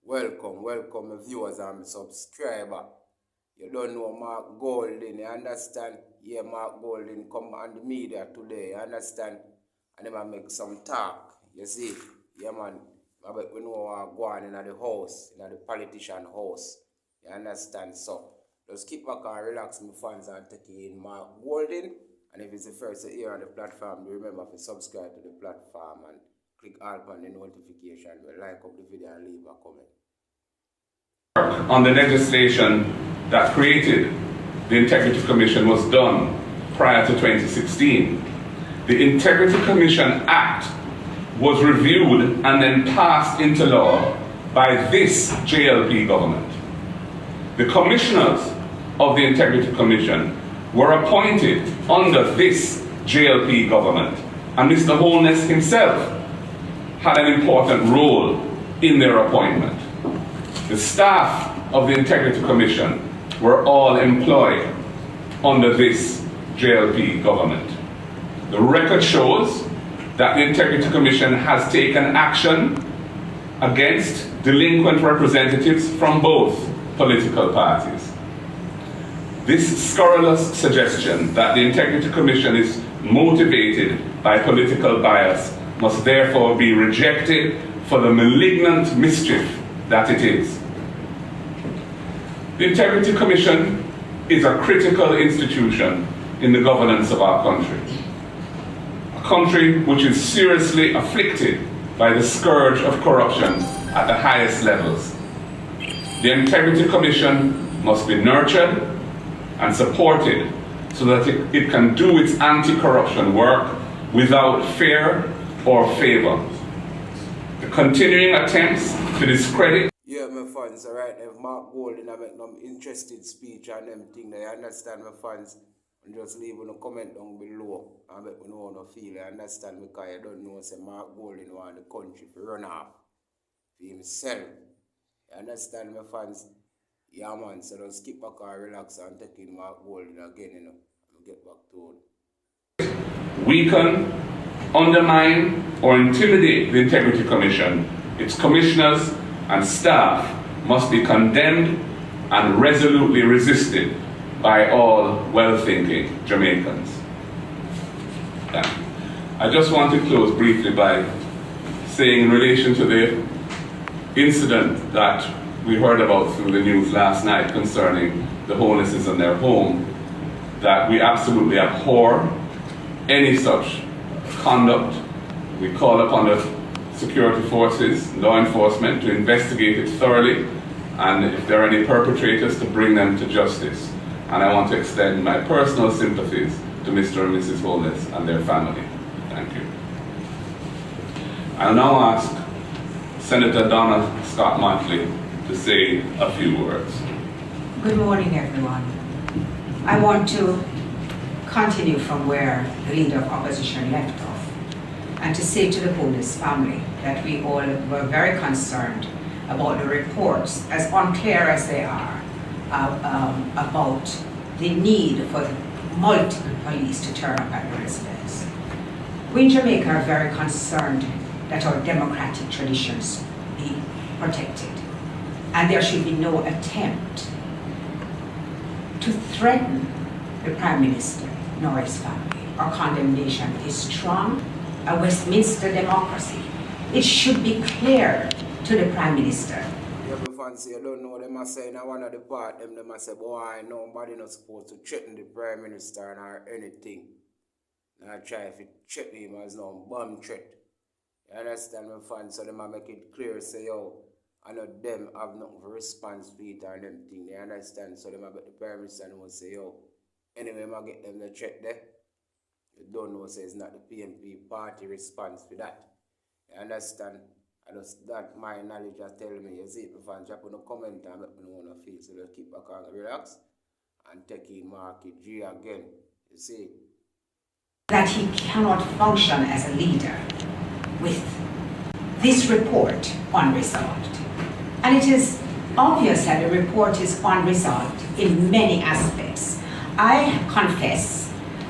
Welcome viewers and subscriber. You don't know Mark GOLDiNG, you understand? Yeah, Mark GOLDiNG come on the media today, you understand? And they might make some talk, you see? Yeah man, I bet we know what go on in the house, in the politician house. You understand? So, just keep back and relax my fans and take in Mark GOLDiNG. And if it's the first here on the platform, remember to subscribe to the platform and click all on the notification, like up the video and leave a comment. On the legislation that created the Integrity Commission was done prior to 2016. The Integrity Commission Act was reviewed and then passed into law by this JLP government. The commissioners of the Integrity Commission were appointed under this JLP government, and Mr. Holness himself had an important role in their appointment. The staff of the Integrity Commission were all employed under this JLP government. The record shows that the Integrity Commission has taken action against delinquent representatives from both political parties. This scurrilous suggestion that the Integrity Commission is motivated by political bias must therefore be rejected for the malignant mischief that it is. The Integrity Commission is a critical institution in the governance of our country. A country which is seriously afflicted by the scourge of corruption at the highest levels. The Integrity Commission must be nurtured and supported so that it can do its anti-corruption work without fear or favor. The continuing attempts to discredit. Yeah, my fans, alright, if Mark GOLDiNG I make no interested speech and them thing, they understand my fans, and just leave a comment down below and make me know how you feel. I understand because you don't know, say Mark GOLDiNG want the country to run off for himself. You understand my fans? Yeah man, so just keep back and relax and take in Mark GOLDiNG again, you know, and get back to it. Weaken, undermine, or intimidate the Integrity Commission, its commissioners and staff must be condemned and resolutely resisted by all well-thinking Jamaicans. Thank you. I just want to close briefly by saying, in relation to the incident that we heard about through the news last night concerning the Holnesses and their home, that we absolutely abhor any such conduct. We call upon the security forces, law enforcement, to investigate it thoroughly, and if there are any perpetrators, to bring them to justice. And I want to extend my personal sympathies to Mr. and Mrs. Holness and their family. Thank you. I'll now ask Senator Donna Scott Montley to say a few words. Good morning, everyone. I want to continue from where the Leader of Opposition left off, and to say to the Holness family that we all were very concerned about the reports, as unclear as they are, about the need for multiple police to turn up at the residence. We in Jamaica are very concerned that our democratic traditions be protected, and there should be no attempt to threaten the Prime Minister nor his family. Our condemnation is strong. A Westminster democracy, it should be clear to the Prime Minister. Yeah, my fans, you don't know, they must say in one of the part, they must say, boy, nobody not supposed to threaten the Prime Minister or anything. Now try if it threaten him as no bomb threat. You understand, my fans? So they must make it clear, say, yo, I know them have nothing for response to it or them thing. They understand, so they must make the Prime Minister and will say, yo, anyway, I get them the threat there. You don't know, say it's not the PNP party response for that. You understand? And just that my knowledge has tell me, you see, if I drop on a comment and let me know how I feel. So just keep back and relax and take in Marky G again. You see? That he cannot function as a leader with this report unresolved. And it is obvious that the report is unresolved in many aspects. I confess,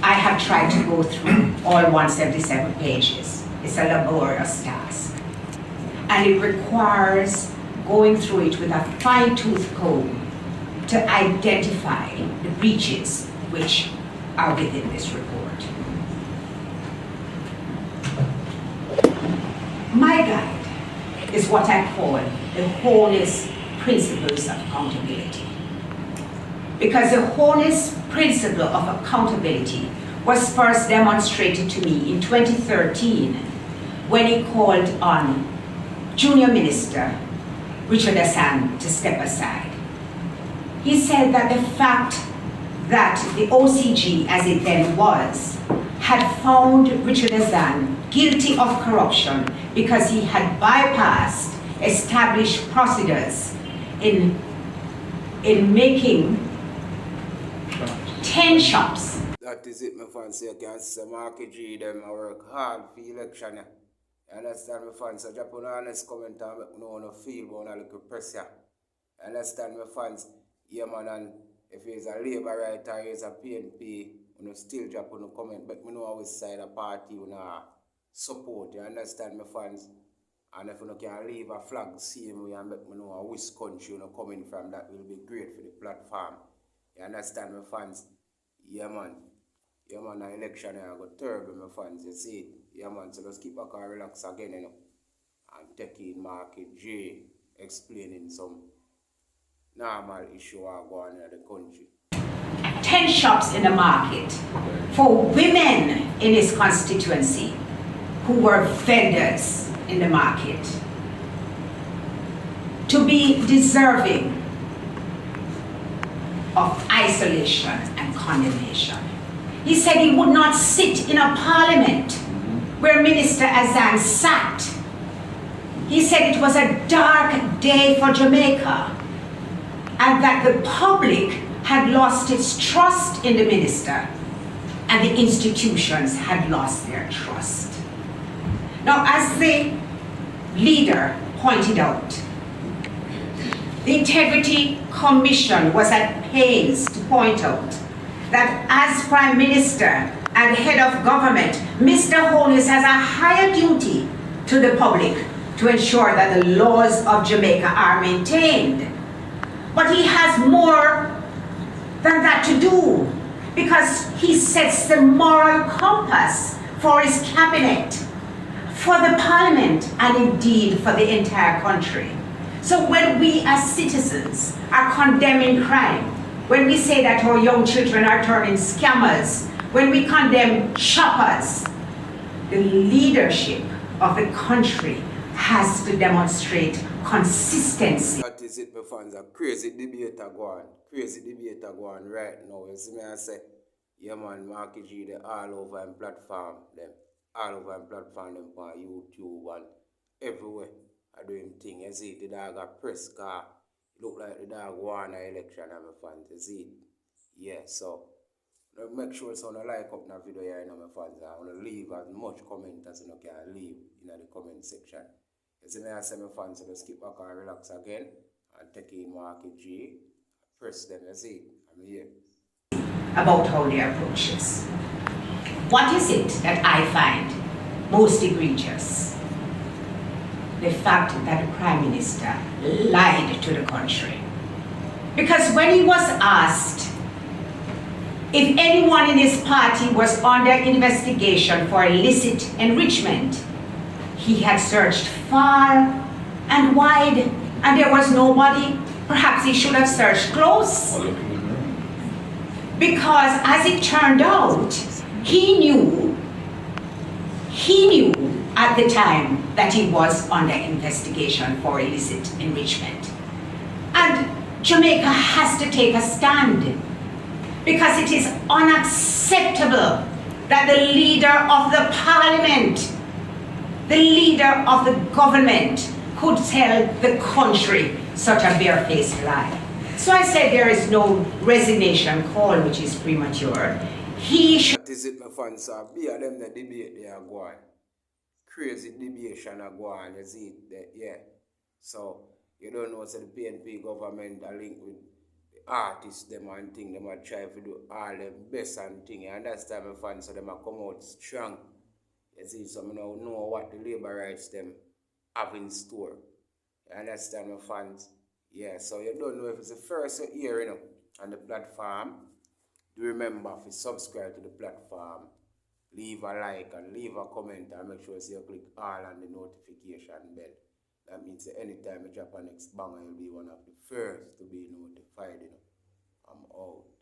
I have tried to go through all 177 pages. It's a laborious task. And it requires going through it with a fine-tooth comb to identify the breaches which are within this report. My guide is what I call the wholeness principles of accountability. Because the wholeness principle of accountability was first demonstrated to me in 2013 when he called on Junior Minister Richard Hassan to step aside. He said that the fact that the OCG, as it then was, had found Richard Hassan guilty of corruption because he had bypassed established procedures in making 10 shops. That is it, my fans. You can see Marky G, them I work hard for election. You understand, my fans? So drop an honest comment and make me know how you feel about a little pressure. You understand, my fans? Yeah, man, and if he's a Labour writer, he's a PNP, you still drop on a comment, but me know which side of party you support. You understand, my fans? And if you can leave a flag same way and make me know which country you coming from, that will be great for the platform. You understand, my fans? Yeah, man. Yeah, man, the election I got terrible, my fans. You see it? Yeah, man, so let's keep back and relax again, you know. And take in Marky J explaining some normal issue are going on in the country. 10 shops in the market for women in his constituency who were vendors in the market to be deserving of isolation and condemnation. He said he would not sit in a parliament where Minister Azan sat. He said it was a dark day for Jamaica and that the public had lost its trust in the minister and the institutions had lost their trust. Now, as the leader pointed out, the Integrity Commission was at pains to point out that as Prime Minister and Head of Government, Mr. Holness has a higher duty to the public to ensure that the laws of Jamaica are maintained. But he has more than that to do because he sets the moral compass for his cabinet, for the parliament, and indeed for the entire country. So when we as citizens are condemning crime, when we say that our young children are turning scammers, when we condemn shoppers, the leadership of the country has to demonstrate consistency. That is it, my fans. A crazy debate going. Crazy debate going right now. You see me, I say, yeah, man, Marky G, they all over and platform them. All over and platform them on YouTube and everywhere. Are doing things. You see, the dog a press car. Look like the dog won an election, my fans. You see it? Yeah, so make sure you like up the video here, my fans. I want to leave as much comment as you can leave in the comment section. You see me, I say, my fans, so just keep back and relax again and take in Marky G. Press them, you see it? I'm here. About how they approach this. What is it that I find most egregious? The fact that the Prime Minister lied to the country. Because when he was asked if anyone in his party was under investigation for illicit enrichment, he had searched far and wide and there was nobody. Perhaps he should have searched close. Because as it turned out, he knew at the time that he was under investigation for illicit enrichment. And Jamaica has to take a stand because it is unacceptable that the leader of the parliament, the leader of the government could tell the country such a barefaced lie. So I said there is no resignation call which is premature. He should. That is it, my fans. So be a them the debate they are going. Crazy deviation are going, you see it? Yeah. So you don't know, so the PNP government are linked with the artists, them and thing, them are trying to do all the best and thing. You understand, my fans? So them are come out strong. You see, so I know what the labor rights them have in store. You understand, my fans? Yeah, so you don't know if it's the first you hear, on the platform. Do remember to subscribe to the platform, leave a like and leave a comment, and make sure you click all on the notification bell. That means that anytime you drop a next banger, you'll be one of the first to be notified, I'm out.